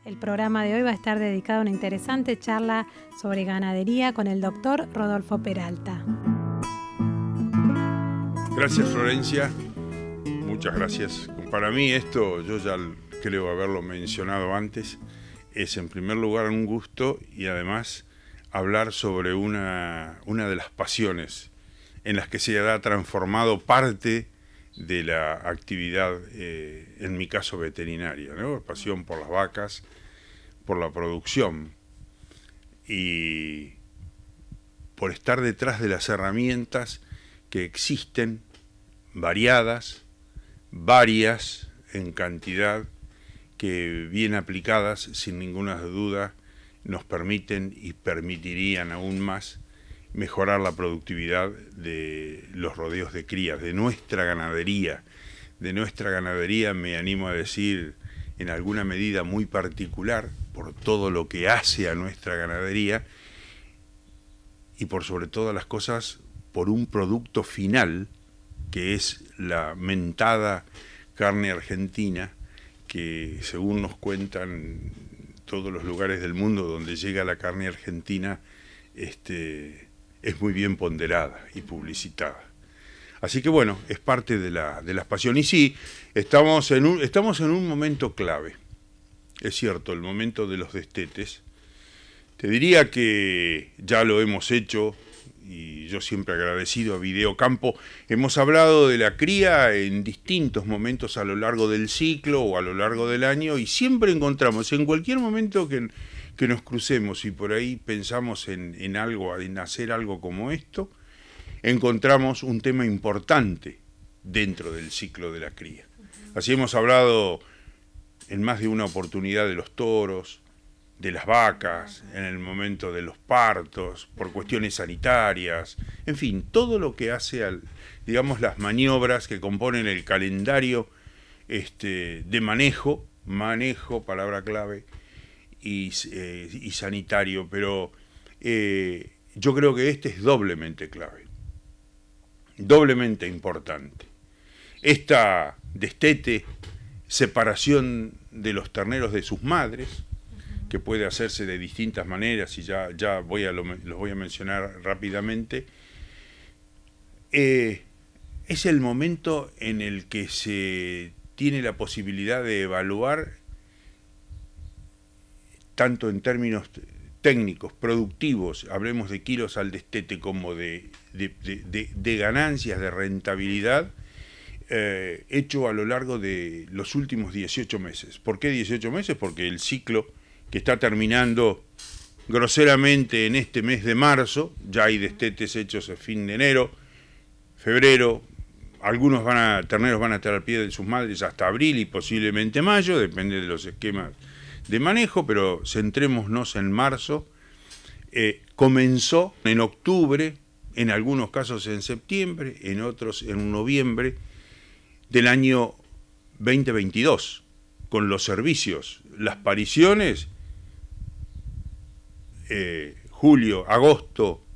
El programa de hoy va a estar dedicado a una interesante charla sobre ganadería con el doctor Rodolfo Peralta. Gracias, Florencia. Muchas gracias. Para mí esto, yo ya creo haberlo mencionado antes, es en primer lugar un gusto y además hablar sobre una de las pasiones en las que se ha transformado parte de la actividad, en mi caso veterinaria, ¿no? Pasión por las vacas, por la producción y por estar detrás de las herramientas que existen, variadas, varias en cantidad, que bien aplicadas, sin ninguna duda, nos permiten y permitirían aún más mejorar la productividad de los rodeos de crías, de nuestra ganadería. De nuestra ganadería, me animo a decir, en alguna medida muy particular, por todo lo que hace a nuestra ganadería y por sobre todas las cosas, por un producto final, que es la mentada carne argentina, que según nos cuentan todos los lugares del mundo donde llega la carne argentina, es muy bien ponderada y publicitada. Así que bueno, es parte de las pasiones. Y sí, estamos en un momento clave. Es cierto, el momento de los destetes. Te diría que ya lo hemos hecho, y yo siempre agradecido a Videocampo. Hemos hablado de la cría en distintos momentos a lo largo del ciclo o a lo largo del año, y siempre encontramos, en cualquier momento que nos crucemos y por ahí pensamos en algo, en hacer algo como esto, encontramos un tema importante dentro del ciclo de la cría. Así hemos hablado en más de una oportunidad de los toros, de las vacas, en el momento de los partos, por cuestiones sanitarias, en fin, todo lo que hace digamos, las maniobras que componen el calendario de manejo, palabra clave, y sanitario, pero yo creo que este es doblemente clave, doblemente importante. Esta destete, separación de los terneros de sus madres, que puede hacerse de distintas maneras, y ya los voy a mencionar rápidamente, es el momento en el que se tiene la posibilidad de evaluar, tanto en términos técnicos, productivos, hablemos de kilos al destete, como de ganancias, de rentabilidad, hecho a lo largo de los últimos 18 meses. ¿Por qué 18 meses? Porque el ciclo que está terminando groseramente en este mes de marzo, ya hay destetes hechos a fin de enero, febrero, algunos terneros van a estar al pie de sus madres hasta abril y posiblemente mayo, depende de los esquemas de manejo, pero centrémonos en marzo. Comenzó en octubre, en algunos casos en septiembre, en otros en noviembre del año 2022, con los servicios, las pariciones, julio, agosto,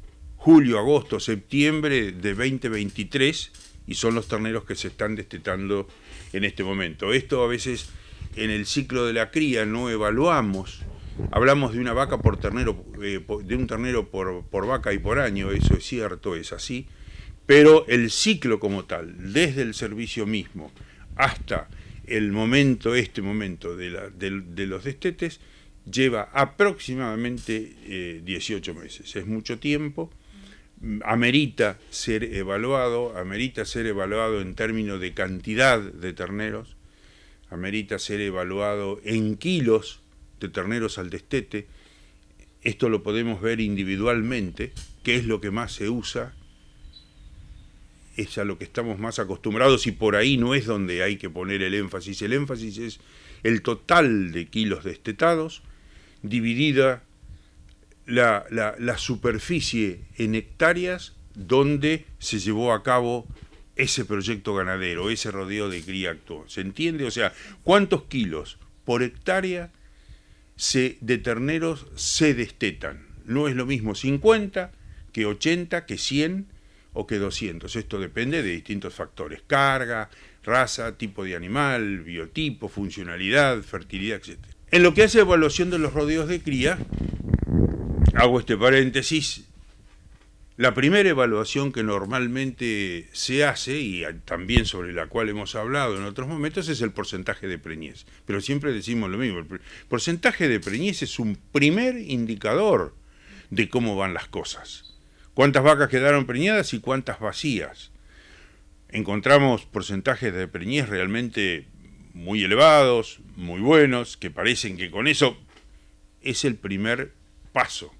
septiembre de 2023, y son los terneros que se están destetando en este momento. Esto a veces en el ciclo de la cría no evaluamos. Hablamos de una vaca por ternero, de un ternero por vaca y por año, eso es cierto, es así, pero el ciclo como tal, desde el servicio mismo hasta el momento, de los destetes, lleva aproximadamente 18 meses. Es mucho tiempo, amerita ser evaluado en términos de cantidad de terneros, amerita ser evaluado en kilos de terneros al destete. Esto lo podemos ver individualmente, qué es lo que más se usa, es a lo que estamos más acostumbrados, y por ahí no es donde hay que poner el énfasis. El énfasis es el total de kilos destetados, dividida la superficie en hectáreas donde se llevó a cabo ese proyecto ganadero, ese rodeo de cría actual. ¿Se entiende? O sea, ¿cuántos kilos por hectárea de terneros se destetan? No es lo mismo 50 que 80, que 100 o que 200. Esto depende de distintos factores: carga, raza, tipo de animal, biotipo, funcionalidad, fertilidad, etc. En lo que hace a evaluación de los rodeos de cría, hago este paréntesis. La primera evaluación que normalmente se hace, y también sobre la cual hemos hablado en otros momentos, es el porcentaje de preñez. Pero siempre decimos lo mismo, el porcentaje de preñez es un primer indicador de cómo van las cosas. Cuántas vacas quedaron preñadas y cuántas vacías. Encontramos porcentajes de preñez realmente muy elevados, muy buenos, que parecen que con eso es el primer paso.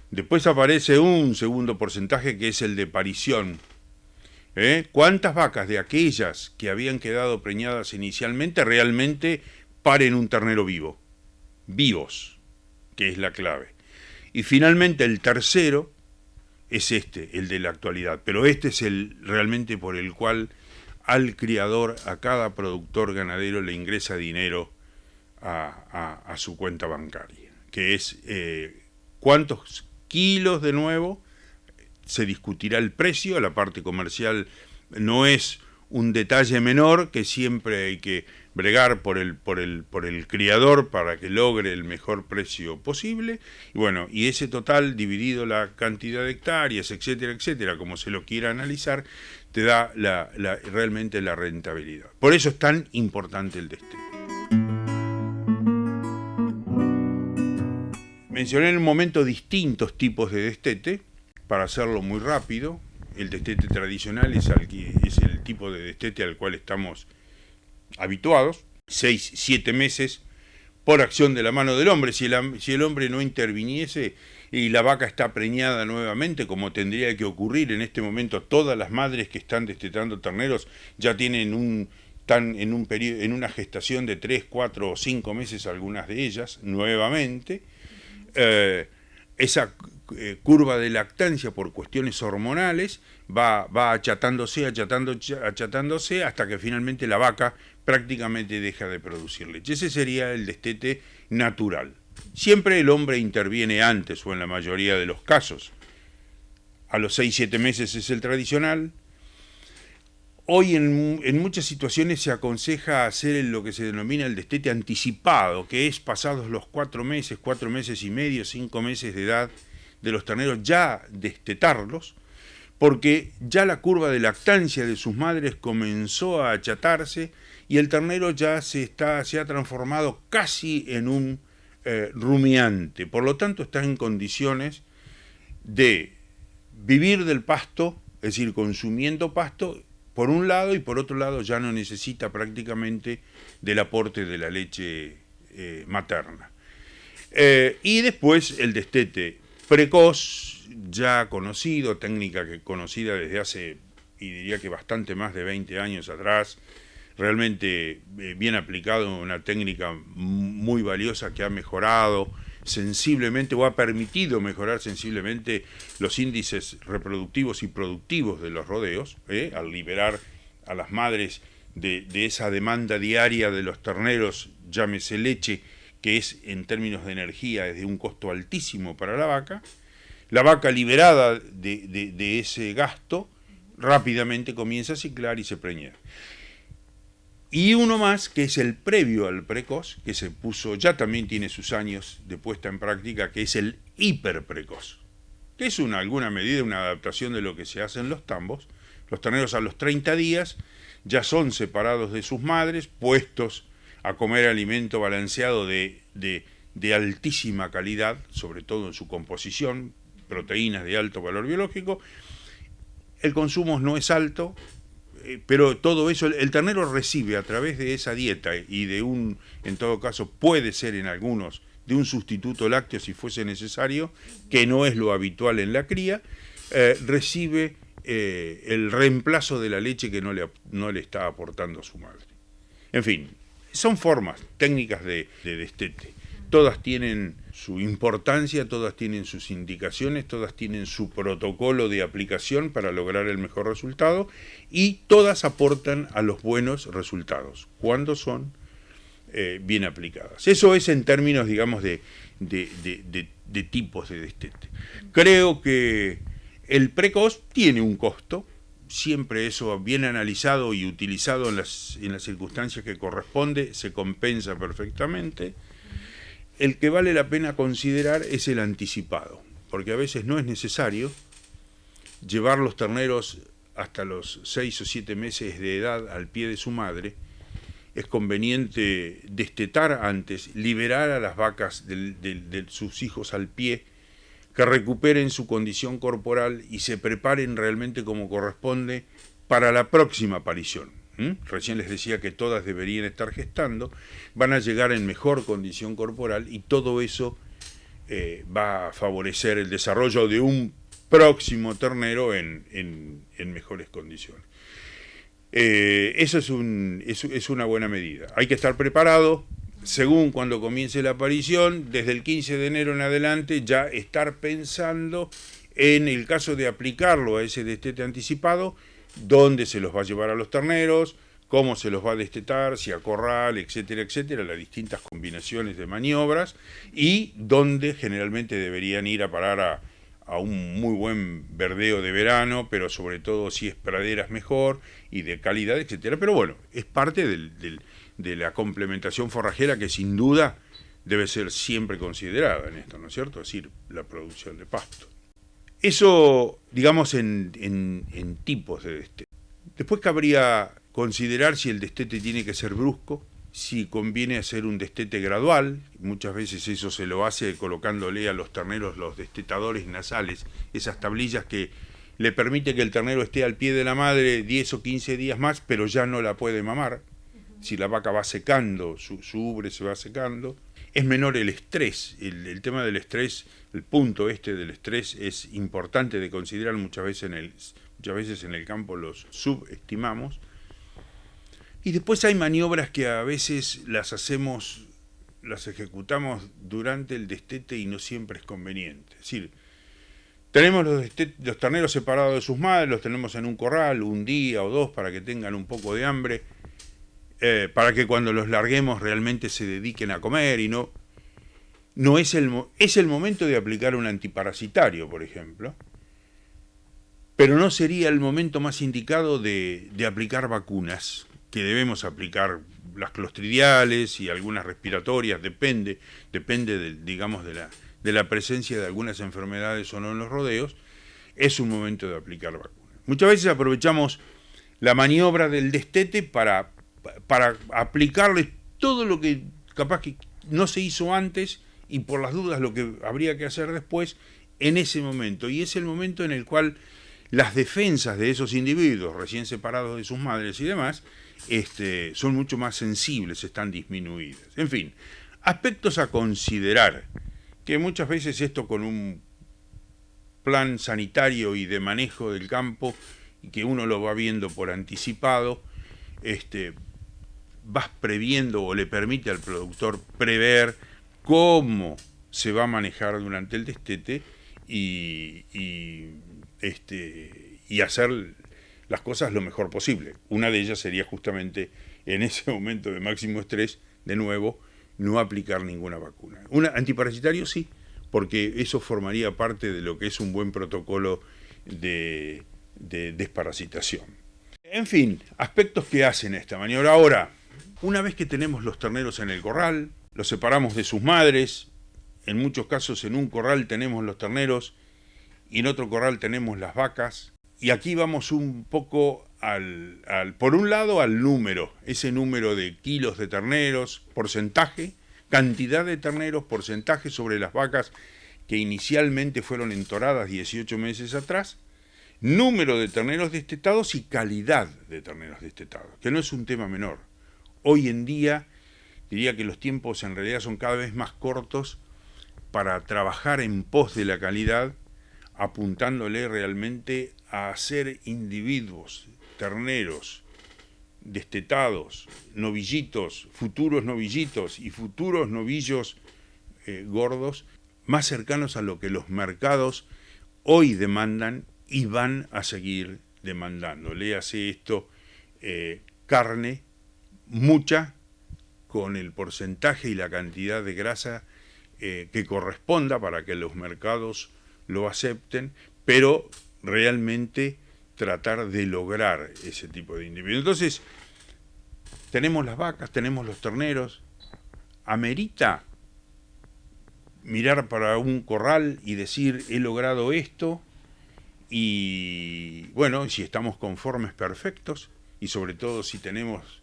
Después aparece un segundo porcentaje que es el de parición. ¿Cuántas vacas de aquellas que habían quedado preñadas inicialmente realmente paren un ternero vivo? Vivos, que es la clave. Y finalmente el tercero es el de la actualidad. Pero este es el realmente por el cual al criador, a cada productor ganadero le ingresa dinero a su cuenta bancaria. Que es cuántos kilos de nuevo, se discutirá el precio, la parte comercial no es un detalle menor, que siempre hay que bregar por el criador para que logre el mejor precio posible, y bueno, y ese total dividido la cantidad de hectáreas, etcétera, etcétera, como se lo quiera analizar, te da realmente la rentabilidad. Por eso es tan importante el destete. Mencioné en un momento distintos tipos de destete, para hacerlo muy rápido. El destete tradicional es el tipo de destete al cual estamos habituados, 6-7 meses por acción de la mano del hombre. Si el hombre no interviniese y la vaca está preñada nuevamente, como tendría que ocurrir en este momento, todas las madres que están destetando terneros ya están en una gestación de 3, 4 o 5 meses, algunas de ellas, nuevamente. Esa curva de lactancia por cuestiones hormonales va achatándose hasta que finalmente la vaca prácticamente deja de producir leche. Ese sería el destete natural. Siempre el hombre interviene antes, o en la mayoría de los casos. A los 6-7 meses es el tradicional. Hoy en muchas situaciones se aconseja hacer lo que se denomina el destete anticipado, que es pasados los 4 meses y medio, 5 meses de edad de los terneros, ya destetarlos, porque ya la curva de lactancia de sus madres comenzó a achatarse y el ternero ya se ha transformado casi en un rumiante. Por lo tanto, está en condiciones de vivir del pasto, es decir, consumiendo pasto, por un lado, y por otro lado ya no necesita prácticamente del aporte de la leche materna. Y después el destete precoz, ya conocido, técnica conocida desde hace, y diría que bastante más de 20 años atrás, realmente bien aplicado, una técnica muy valiosa que ha mejorado sensiblemente o ha permitido mejorar sensiblemente los índices reproductivos y productivos de los rodeos, al liberar a las madres de esa demanda diaria de los terneros, llámese leche, que es en términos de energía es de un costo altísimo para la vaca liberada de ese gasto rápidamente comienza a ciclar y se preña. Y uno más, que es el previo al precoz, que se puso, ya también tiene sus años de puesta en práctica, que es el hiperprecoz, que es en alguna medida una adaptación de lo que se hace en los tambos. Los terneros a los 30 días ya son separados de sus madres, puestos a comer alimento balanceado de altísima calidad, sobre todo en su composición, proteínas de alto valor biológico. El consumo no es alto, pero todo eso, el ternero recibe a través de esa dieta y en todo caso puede ser en algunos, de un sustituto lácteo si fuese necesario, que no es lo habitual en la cría, recibe el reemplazo de la leche que no le está aportando a su madre. En fin, son formas, técnicas de destete. Todas tienen su importancia, todas tienen sus indicaciones, todas tienen su protocolo de aplicación para lograr el mejor resultado y todas aportan a los buenos resultados cuando son bien aplicadas. Eso es en términos, digamos, de tipos de destete. Creo que el precoz tiene un costo, siempre eso bien analizado y utilizado en las circunstancias que corresponde, se compensa perfectamente. el que vale la pena considerar es el anticipado, porque a veces no es necesario llevar los terneros hasta los 6 o 7 meses de edad al pie de su madre. Es conveniente destetar antes, liberar a las vacas de sus hijos al pie, que recuperen su condición corporal y se preparen realmente como corresponde para la próxima aparición. Recién les decía que todas deberían estar gestando, van a llegar en mejor condición corporal y todo eso va a favorecer el desarrollo de un próximo ternero en mejores condiciones. Eso es una buena medida. Hay que estar preparado, según cuando comience la aparición, desde el 15 de enero en adelante, ya estar pensando en el caso de aplicarlo a ese destete anticipado, dónde se los va a llevar a los terneros, cómo se los va a destetar, si a corral, etcétera, etcétera, las distintas combinaciones de maniobras, y dónde generalmente deberían ir a parar a un muy buen verdeo de verano, pero sobre todo si es praderas mejor y de calidad, etcétera. Pero bueno, es parte de la complementación forrajera que sin duda debe ser siempre considerada en esto, ¿no es cierto? Es decir, la producción de pasto. Eso, digamos, en tipos de destete. Después cabría considerar si el destete tiene que ser brusco, si conviene hacer un destete gradual. Muchas veces eso se lo hace colocándole a los terneros los destetadores nasales, esas tablillas que le permite que el ternero esté al pie de la madre 10 o 15 días más, pero ya no la puede mamar. Si la vaca va secando, su ubre se va secando. Es menor el estrés, el tema del estrés, el punto del estrés es importante de considerar. Muchas veces en el campo los subestimamos. Y después hay maniobras que a veces las ejecutamos durante el destete y no siempre es conveniente. Es decir, tenemos los terneros separados de sus madres, los tenemos en un corral un día o dos para que tengan un poco de hambre, para que cuando los larguemos realmente se dediquen a comer y no es el momento de aplicar un antiparasitario, por ejemplo, pero no sería el momento más indicado de aplicar vacunas, que debemos aplicar las clostridiales y algunas respiratorias, depende de la presencia de algunas enfermedades o no en los rodeos. Es un momento de aplicar vacunas. Muchas veces aprovechamos la maniobra del destete para aplicarle todo lo que capaz que no se hizo antes y por las dudas lo que habría que hacer después en ese momento. Y es el momento en el cual las defensas de esos individuos recién separados de sus madres y demás son mucho más sensibles, están disminuidas. En fin, aspectos a considerar, que muchas veces esto con un plan sanitario y de manejo del campo, que uno lo va viendo por anticipado, vas previendo o le permite al productor prever cómo se va a manejar durante el destete y hacer las cosas lo mejor posible. Una de ellas sería justamente en ese momento de máximo estrés, de nuevo, no aplicar ninguna vacuna. Un antiparasitario sí, porque eso formaría parte de lo que es un buen protocolo de desparasitación. En fin, aspectos que hacen esta maniobra. Ahora, una vez que tenemos los terneros en el corral, los separamos de sus madres, en muchos casos en un corral tenemos los terneros y en otro corral tenemos las vacas, y aquí vamos un poco por un lado al número, ese número de kilos de terneros, porcentaje, cantidad de terneros, porcentaje sobre las vacas que inicialmente fueron entoradas 18 meses atrás, número de terneros destetados y calidad de terneros destetados, que no es un tema menor. Hoy en día diría que los tiempos en realidad son cada vez más cortos para trabajar en pos de la calidad, apuntándole realmente a hacer individuos, terneros, destetados, novillitos, futuros novillitos y futuros novillos gordos, más cercanos a lo que los mercados hoy demandan y van a seguir demandando. Léase esto, carne, mucha, con el porcentaje y la cantidad de grasa que corresponda para que los mercados lo acepten, pero realmente tratar de lograr ese tipo de individuos. Entonces, tenemos las vacas, tenemos los terneros, amerita mirar para un corral y decir, he logrado esto, y bueno, si estamos conformes, perfectos, y sobre todo si tenemos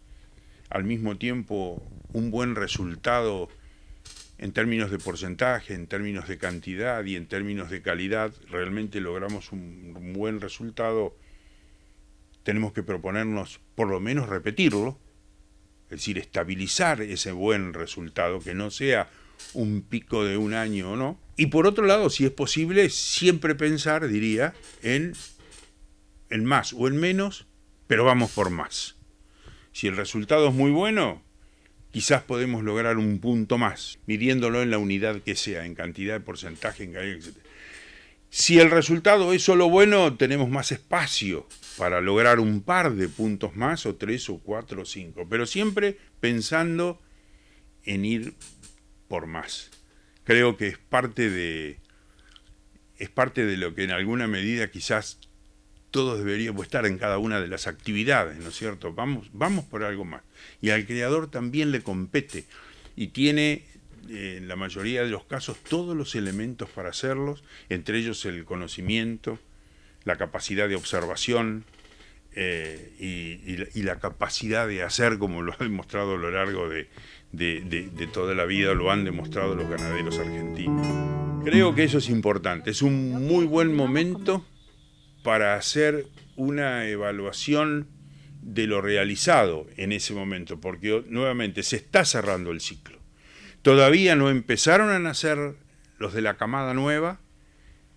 al mismo tiempo un buen resultado en términos de porcentaje, en términos de cantidad y en términos de calidad, realmente logramos un buen resultado, tenemos que proponernos por lo menos repetirlo, es decir, estabilizar ese buen resultado, que no sea un pico de un año o no. Y por otro lado, si es posible, siempre pensar, diría, en más o en menos, pero vamos por más. Si el resultado es muy bueno, quizás podemos lograr un punto más, midiéndolo en la unidad que sea, en cantidad, porcentaje, en calidad, etc. Si el resultado es solo bueno, tenemos más espacio para lograr un par de puntos más, o 3 o 4 o 5, pero siempre pensando en ir por más. Creo que es parte de lo que en alguna medida quizás todos deberíamos estar en cada una de las actividades, ¿no es cierto? Vamos por algo más. Y al creador también le compete y tiene, en la mayoría de los casos, todos los elementos para hacerlos, entre ellos el conocimiento, la capacidad de observación y la capacidad de hacer, como lo ha demostrado a lo largo de toda la vida, lo han demostrado los ganaderos argentinos. Creo que eso es importante, es un muy buen momento para hacer una evaluación de lo realizado en ese momento, porque nuevamente se está cerrando el ciclo. Todavía no empezaron a nacer los de la camada nueva,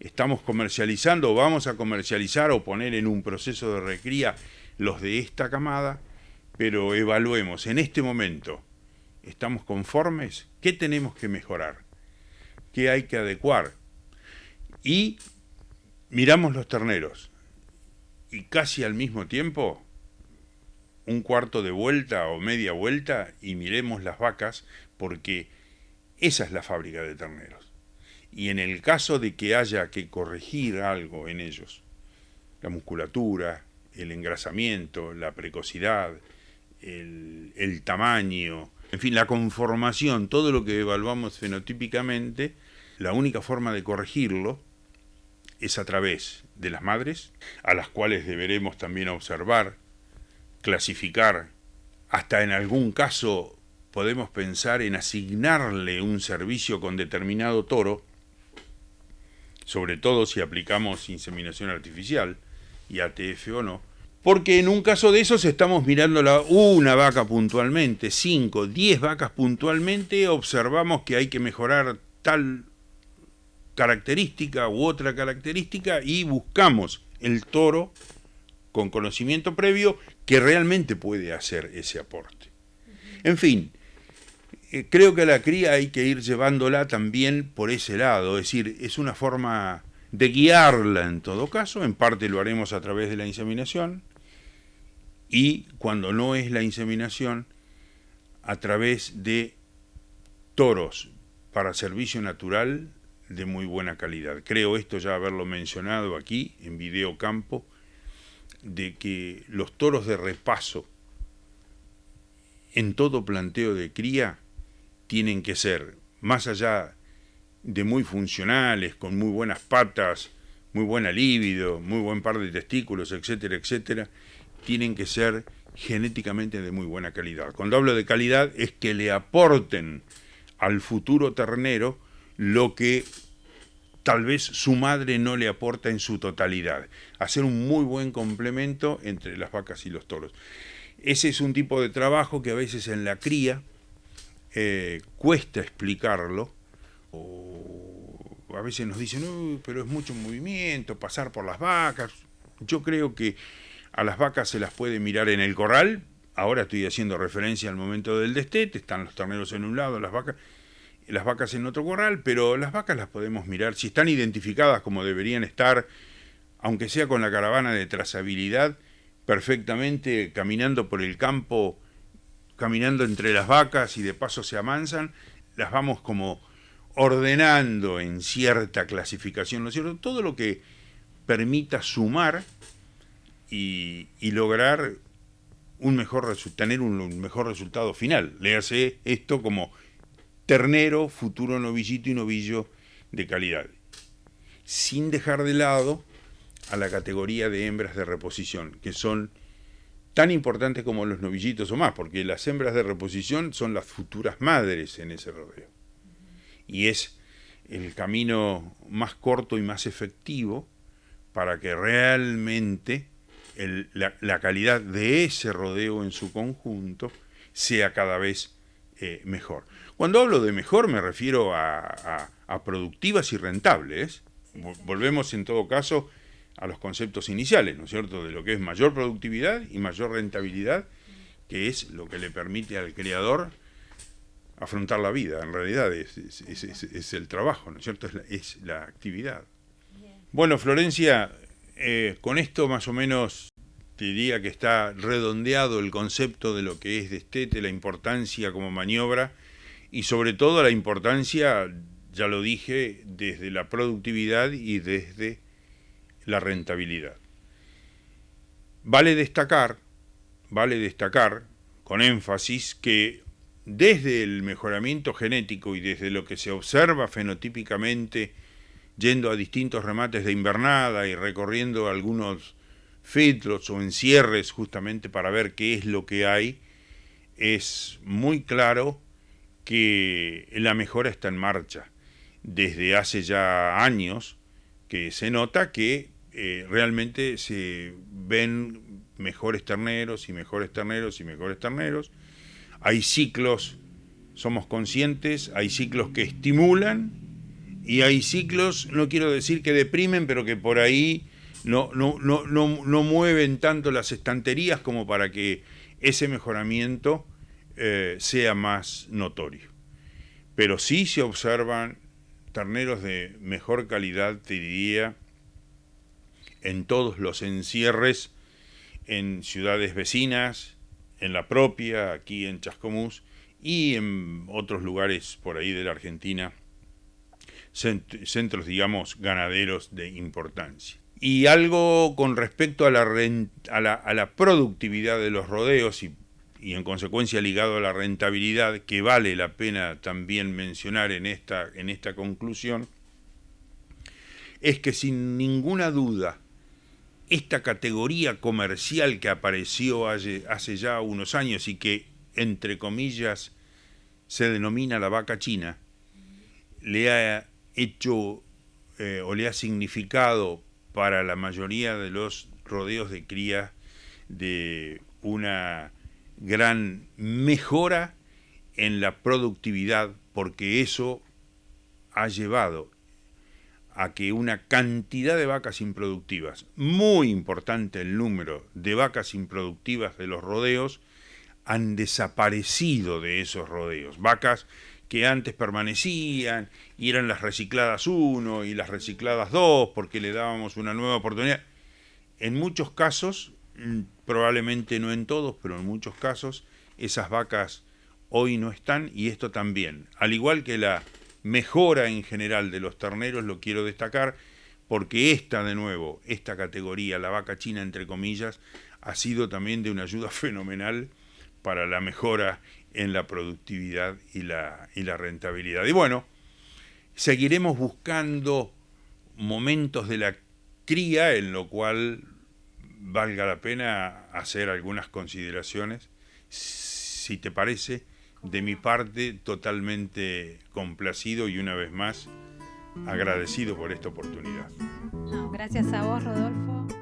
estamos comercializando o vamos a comercializar o poner en un proceso de recría los de esta camada, pero evaluemos en este momento, ¿estamos conformes? ¿Qué tenemos que mejorar? ¿Qué hay que adecuar? Y miramos los terneros y casi al mismo tiempo, un cuarto de vuelta o media vuelta, y miremos las vacas, porque esa es la fábrica de terneros. Y en el caso de que haya que corregir algo en ellos, la musculatura, el engrasamiento, la precocidad, el tamaño, en fin, la conformación, todo lo que evaluamos fenotípicamente, la única forma de corregirlo es a través de las madres, a las cuales deberemos también observar, clasificar, hasta en algún caso podemos pensar en asignarle un servicio con determinado toro, sobre todo si aplicamos inseminación artificial y ATF o no, porque en un caso de esos estamos mirando una vaca puntualmente, 5, 10 vacas puntualmente, observamos que hay que mejorar tal característica u otra característica y buscamos el toro con conocimiento previo que realmente puede hacer ese aporte. En fin, creo que a la cría hay que ir llevándola también por ese lado, es decir, es una forma de guiarla en todo caso, en parte lo haremos a través de la inseminación, y cuando no es la inseminación, a través de toros para servicio natural de muy buena calidad. Creo esto ya haberlo mencionado aquí en Video Campo, de que los toros de repaso en todo planteo de cría tienen que ser, más allá de muy funcionales, con muy buenas patas, muy buena libido, muy buen par de testículos, etcétera, etcétera, tienen que ser genéticamente de muy buena calidad. Cuando hablo de calidad es que le aporten al futuro ternero lo que tal vez su madre no le aporta en su totalidad. Hacer un muy buen complemento entre las vacas y los toros. Ese es un tipo de trabajo que a veces en la cría cuesta explicarlo, o a veces nos dicen, pero es mucho movimiento, pasar por las vacas. Yo creo que a las vacas se las puede mirar en el corral. Ahora estoy haciendo referencia al momento del destete, están los terneros en un lado, las vacas en otro corral, pero las vacas las podemos mirar, si están identificadas como deberían estar, aunque sea con la caravana de trazabilidad, perfectamente caminando por el campo, caminando entre las vacas y de paso se amansan, las vamos como ordenando en cierta clasificación, ¿no es cierto? Todo lo que permita sumar y lograr tener un mejor resultado final. Léase esto como ternero, futuro novillito y novillo de calidad, sin dejar de lado a la categoría de hembras de reposición, que son tan importantes como los novillitos o más, porque las hembras de reposición son las futuras madres en ese rodeo. Y es el camino más corto y más efectivo para que realmente la calidad de ese rodeo en su conjunto sea cada vez mejor. Cuando hablo de mejor me refiero a productivas y rentables. Volvemos en todo caso a los conceptos iniciales, ¿no es cierto?, de lo que es mayor productividad y mayor rentabilidad, que es lo que le permite al criador afrontar la vida. En realidad es el trabajo, ¿no es cierto?, es la actividad. Bueno, Florencia, con esto más o menos te diría que está redondeado el concepto de lo que es destete, la importancia como maniobra y sobre todo la importancia, ya lo dije, desde la productividad y desde la rentabilidad. Vale destacar con énfasis que desde el mejoramiento genético y desde lo que se observa fenotípicamente, yendo a distintos remates de invernada y recorriendo algunos feedlots o encierres justamente para ver qué es lo que hay, es muy claro que la mejora está en marcha. Desde hace ya años que se nota que realmente se ven mejores terneros y mejores terneros y mejores terneros. Hay ciclos, somos conscientes, hay ciclos que estimulan y hay ciclos, no quiero decir que deprimen, pero que por ahí no mueven tanto las estanterías como para que ese mejoramiento sea más notorio. Pero sí se observan terneros de mejor calidad, te diría, en todos los encierres, en ciudades vecinas, en la propia, aquí en Chascomús, y en otros lugares por ahí de la Argentina, centros, digamos, ganaderos de importancia. Y algo con respecto a la productividad de los rodeos y en consecuencia ligado a la rentabilidad, que vale la pena también mencionar en esta conclusión, es que sin ninguna duda esta categoría comercial que apareció hace ya unos años y que, entre comillas, se denomina la vaca china, le ha hecho o le ha significado para la mayoría de los rodeos de cría de una gran mejora en la productividad, porque eso ha llevado a que una cantidad de vacas improductivas, muy importante el número de vacas improductivas de los rodeos, han desaparecido de esos rodeos. Vacas que antes permanecían y eran las recicladas 1 y las recicladas 2 porque le dábamos una nueva oportunidad. En muchos casos, probablemente no en todos, pero en muchos casos, esas vacas hoy no están, y esto también, al igual que la mejora en general de los terneros, lo quiero destacar, porque de nuevo, esta categoría, la vaca china entre comillas, ha sido también de una ayuda fenomenal para la mejora en la productividad y la rentabilidad. Y bueno, seguiremos buscando momentos de la cría en lo cual valga la pena hacer algunas consideraciones. Si te parece, de mi parte, totalmente complacido y una vez más agradecido por esta oportunidad. No, gracias a vos, Rodolfo.